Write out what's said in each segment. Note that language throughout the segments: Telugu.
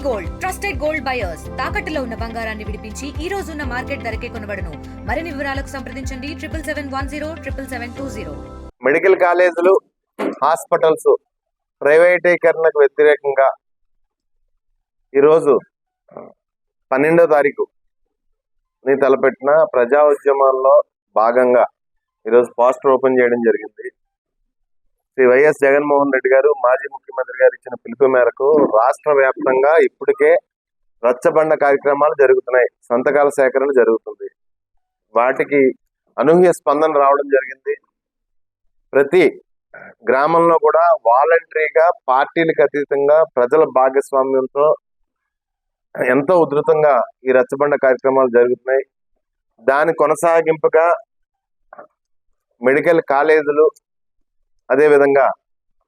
గోల్డ్ ట్రస్టెడ్ గోల్డ్ బయర్స్ తాకట్టులో ఉన్న బంగారాన్ని విడిపించి ఈ రోజు ఉన్న మార్కెట్ ధరకే కొనబడును. మరిన్ని వివరాలకు సంప్రదించండి 7771077720. మెడికల్ కాలేజీలు, హాస్పిటల్స్ ప్రైవేటీకరణకు వ్యతిరేకంగా ఈరోజు 12వ తారీఖు తలపెట్టిన ప్రజా ఉద్యమాల్లో భాగంగా ఈరోజు పోస్టర్ ఓపెన్ చేయడం జరిగింది. శ్రీ వైఎస్ జగన్మోహన్ రెడ్డి గారు మాజీ ముఖ్యమంత్రి గారు ఇచ్చిన పిలుపు మేరకు రాష్ట్ర వ్యాప్తంగా ఇప్పటికే రచ్చబండ కార్యక్రమాలు జరుగుతున్నాయి. సంతకాల సేకరణ జరుగుతుంది. వాటికి అనూహ్య స్పందన రావడం జరిగింది. ప్రతి గ్రామంలో కూడా వాలంటరీగా పార్టీలకు అతీతంగా ప్రజల భాగస్వామ్యంతో ఎంతో ఉధృతంగా ఈ రచ్చబండ కార్యక్రమాలు జరుగుతున్నాయి. దాని కొనసాగింపుగా మెడికల్ కాలేజీలు, అదేవిధంగా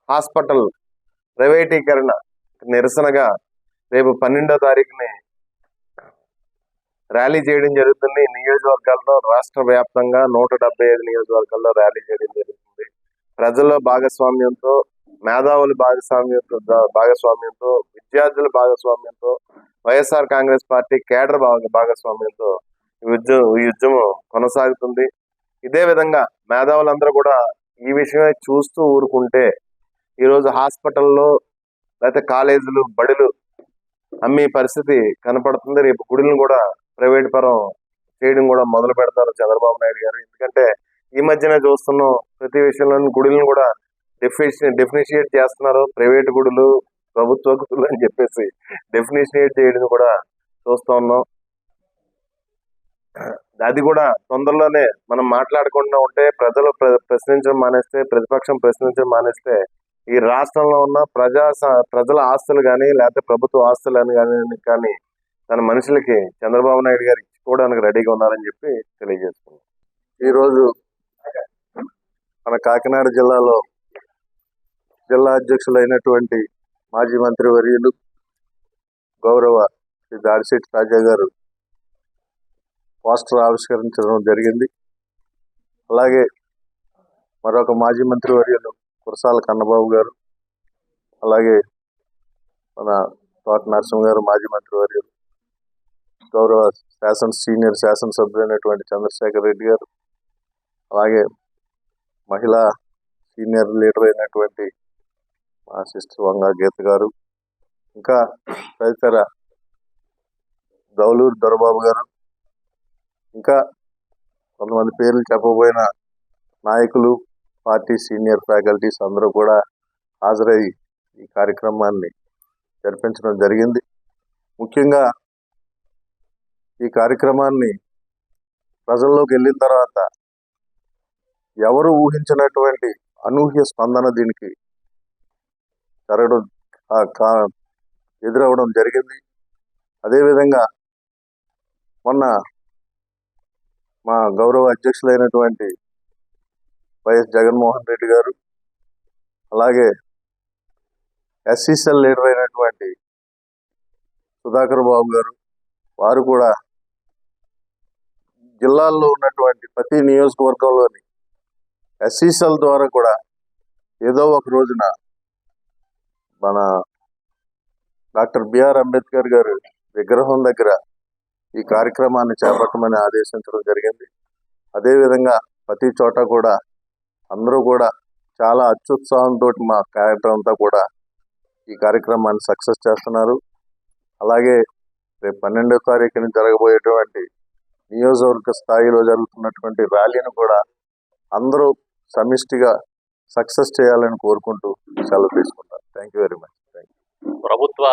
హాస్పిటల్ ప్రైవేటీకరణ నిరసనగా రేపు 12వ తారీఖుని ర్యాలీ చేయడం జరుగుతుంది. నియోజకవర్గాల్లో రాష్ట్ర వ్యాప్తంగా 175 నియోజకవర్గాల్లో ర్యాలీ చేయడం జరుగుతుంది. ప్రజల భాగస్వామ్యంతో, మేధావుల భాగస్వామ్యంతో, విద్యార్థుల భాగస్వామ్యంతో, వైఎస్ఆర్ కాంగ్రెస్ పార్టీ కేడర్ భాగస్వామ్యంతో ఈ ఉద్యమం కొనసాగుతుంది. ఇదే విధంగా మేధావులందరూ కూడా ఈ విషయమే చూస్తూ ఊరుకుంటే ఈరోజు హాస్పిటల్లో లేకపోతే కాలేజీలు, బడులు అమ్మే పరిస్థితి కనపడుతుంది. రేపు గుడులను కూడా ప్రైవేట్ పరం చేయడం కూడా మొదలు పెడతారు చంద్రబాబు నాయుడు గారు. ఎందుకంటే ఈ మధ్యనే చూస్తున్నాం, ప్రతి విషయంలో గుడులను కూడా డెఫినిషియేట్ చేస్తున్నారు. ప్రైవేట్ గుడులు, ప్రభుత్వ గుడులు అని చెప్పేసి డెఫినిషియేట్ చేయడం కూడా చూస్తూ ఉన్నాం. అది కూడా తొందరలోనే మనం మాట్లాడకుండా ఉంటే, ప్రజలు ప్రశ్నించడం మానేస్తే, ప్రతిపక్షం ప్రశ్నించడం మానేస్తే ఈ రాష్ట్రంలో ఉన్న ప్రజల ఆస్తులు కానీ లేకపోతే ప్రభుత్వ ఆస్తులు కానీ తన మనుషులకి చంద్రబాబు నాయుడు గారు ఇచ్చుకోవడానికి రెడీగా ఉన్నారని చెప్పి తెలియజేస్తున్నాం. ఈరోజు మన కాకినాడ జిల్లాలో జిల్లా అధ్యక్షులైనటువంటి మాజీ మంత్రి వర్యులు గౌరవ శ్రీ దాడిశెట్టి రాజా గారు పోస్టర్ ఆవిష్కరించడం జరిగింది. అలాగే మరొక మాజీ మంత్రి వర్యులు కురసాల కన్నబాబు గారు, అలాగే మన తోట నరసింహ గారు మాజీ మంత్రి వర్యులు, గౌరవ సీనియర్ శాసనసభ్యులైనటువంటి చంద్రశేఖర్ రెడ్డి గారు, అలాగే మహిళా సీనియర్ లీడర్ అయినటువంటి మా సిస్టర్ వంగ గీత గారు, ఇంకా తదితర దౌలూరు దొరబాబు గారు, ఇంకా కొంతమంది పేర్లు చెప్పబోయిన నాయకులు, పార్టీ సీనియర్ ఫ్యాకల్టీస్ అందరూ కూడా హాజరై ఈ కార్యక్రమాన్ని జరిపించడం జరిగింది. ముఖ్యంగా ఈ కార్యక్రమాన్ని ప్రజల్లోకి వెళ్ళిన తర్వాత ఎవరు ఊహించినటువంటి అనూహ్య స్పందన దీనికి జరగడం ఎదురవడం జరిగింది. అదేవిధంగా మొన్న మా గౌరవ అధ్యక్షులైనటువంటి వైఎస్ జగన్మోహన్ రెడ్డి గారు, అలాగే ఎస్సీసీఎల్ లీడర్ అయినటువంటి సుధాకర్ బాబు గారు, వారు కూడా జిల్లాల్లో ఉన్నటువంటి ప్రతి నియోజకవర్గంలోని ఎస్సీసీఎల్ ద్వారా కూడా ఏదో ఒక రోజున మన డాక్టర్ బిఆర్ అంబేద్కర్ గారు విగ్రహం దగ్గర ఈ కార్యక్రమాన్ని చేపట్టమని ఆదేశించడం జరిగింది. అదేవిధంగా ప్రతి చోట కూడా అందరూ కూడా చాలా అత్యుత్సాహంతో మా క్యారెక్టర్ అంతా కూడా ఈ కార్యక్రమాన్ని సక్సెస్ చేస్తున్నారు. అలాగే రేపు 12వ తారీఖున జరగబోయేటువంటి నియోజకవర్గ స్థాయిలో జరుగుతున్నటువంటి ర్యాలీని కూడా అందరూ సమిష్టిగా సక్సెస్ చేయాలని కోరుకుంటూ సెలవు తీసుకుంటారు. Thank you very much. ప్రభుత్వ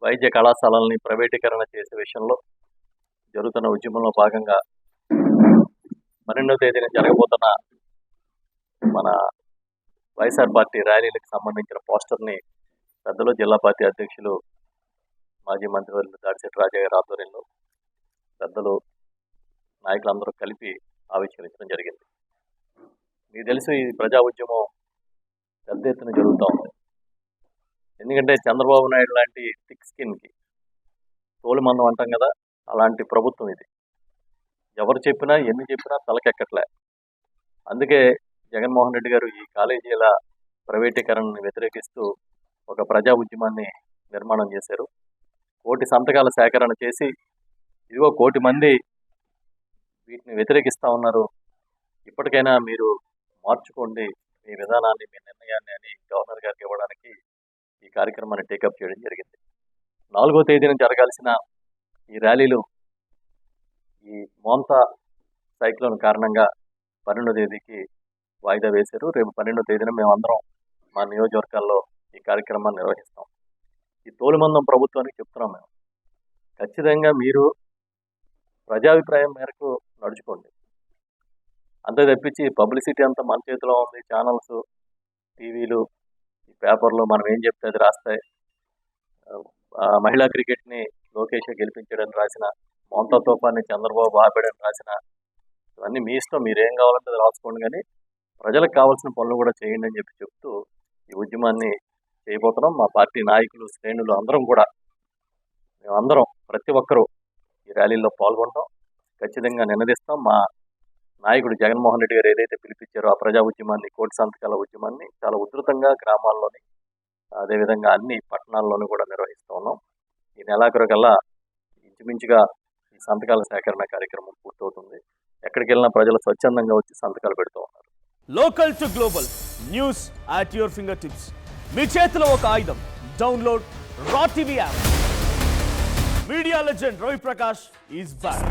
వైద్య కళాశాలల్ని ప్రైవేటీకరణ చేసే విషయంలో జరుగుతున్న ఉద్యమంలో భాగంగా 12వ తేదీన జరగబోతున్న మన వైఎస్ఆర్ పార్టీ ర్యాలీలకు సంబంధించిన పోస్టర్ని పెద్దలు జిల్లా పార్టీ అధ్యక్షులు మాజీ మంత్రివర్యులు దాడిశెట్టి రాజా గారి ఆధ్వర్యంలో పెద్దలు నాయకులందరూ కలిపి ఆవిష్కరించడం జరిగింది. మీకు తెలుసు, ఈ ప్రజా ఉద్యమం పెద్ద ఎత్తున జరుగుతూ ఉంది. ఎందుకంటే చంద్రబాబు నాయుడు లాంటి థిక్ స్కిన్కి తోలు మందం అంటాం కదా, అలాంటి ప్రభుత్వం ఇది. ఎవరు చెప్పినా ఎన్ని చెప్పినా తలకెక్కట్లే. అందుకే జగన్మోహన్ రెడ్డి గారు ఈ కాలేజీల ప్రైవేటీకరణను వ్యతిరేకిస్తూ ఒక ప్రజా ఉద్యమాన్ని నిర్మాణం చేశారు. 1,000 సంతకాల సేకరణ చేసి ఇదిగో 1,000 మంది వీటిని వ్యతిరేకిస్తూ ఉన్నారు, ఇప్పటికైనా మీరు మార్చుకోండి మీ విధానాన్ని, మీ నిర్ణయాన్ని అని గవర్నర్ గారికి ఇవ్వడానికి ఈ కార్యక్రమాన్ని టేకప్ చేయడం జరిగింది. 4వ తేదీన జరగాల్సిన ఈ ర్యాలీలు ఈ మోంతా సైక్లోన్ కారణంగా 12వ తేదీకి వాయిదా వేశారు. రేపు 12వ తేదీన మేమందరం మా నియోజకవర్గాల్లో ఈ కార్యక్రమాన్ని నిర్వహిస్తాం. ఈ తోలుమందం ప్రభుత్వానికి చెప్తున్నాం, మేము ఖచ్చితంగా మీరు ప్రజాభిప్రాయం మేరకు నడుచుకోండి. అంతే తప్పించి పబ్లిసిటీ అంతా మన చేతిలో ఉంది. ఛానల్స్, టీవీలు, ఈ పేపర్లు మనం ఏం చెప్తే అది రాస్తాయి. మహిళా క్రికెట్ని లోకేష్ గెలిపించడానికి రాసిన, మోంతా తుఫాన్ని చంద్రబాబు ఆపేయడానికి రాసిన, ఇవన్నీ మీ ఇష్టం, మీరేం కావాలంటే అది రాసుకోండి, కానీ ప్రజలకు కావాల్సిన పనులు కూడా చేయండి అని చెప్తూ ఈ ఉద్యమాన్ని చేయబోతున్నాం. మా పార్టీ నాయకులు, శ్రేణులు అందరం కూడా, మేమందరం ప్రతి ఒక్కరూ ఈ ర్యాలీలో పాల్గొంటాం, ఖచ్చితంగా నినదిస్తాం. మా నాయకుడు జగన్మోహన్ రెడ్డి గారు ఏదైతే పిలిపించారో ఆ ప్రజా ఉద్యమాన్ని, 1,000 సంతకాల ఉద్యమాన్ని చాలా ఉధృతంగా గ్రామాల్లోని, అదేవిధంగా అన్ని పట్టణాల్లోనూ కూడా నిర్వహిస్తూ ఉన్నాం. ఈ నెలాఖరు కల్లా ఇంచుమించుగా ఈ సంతకాల సేకరణ కార్యక్రమం పూర్తవుతుంది. ఎక్కడికి వెళ్ళినా ప్రజలు స్వచ్ఛందంగా వచ్చి సంతకాలు పెడుతూ ఉన్నారు. Local to global news at your fingertips. మీ చేతిలో ఒక ఆయుధం. డౌన్లోడ్ రా TV app. Media legend Ravi Prakash is back.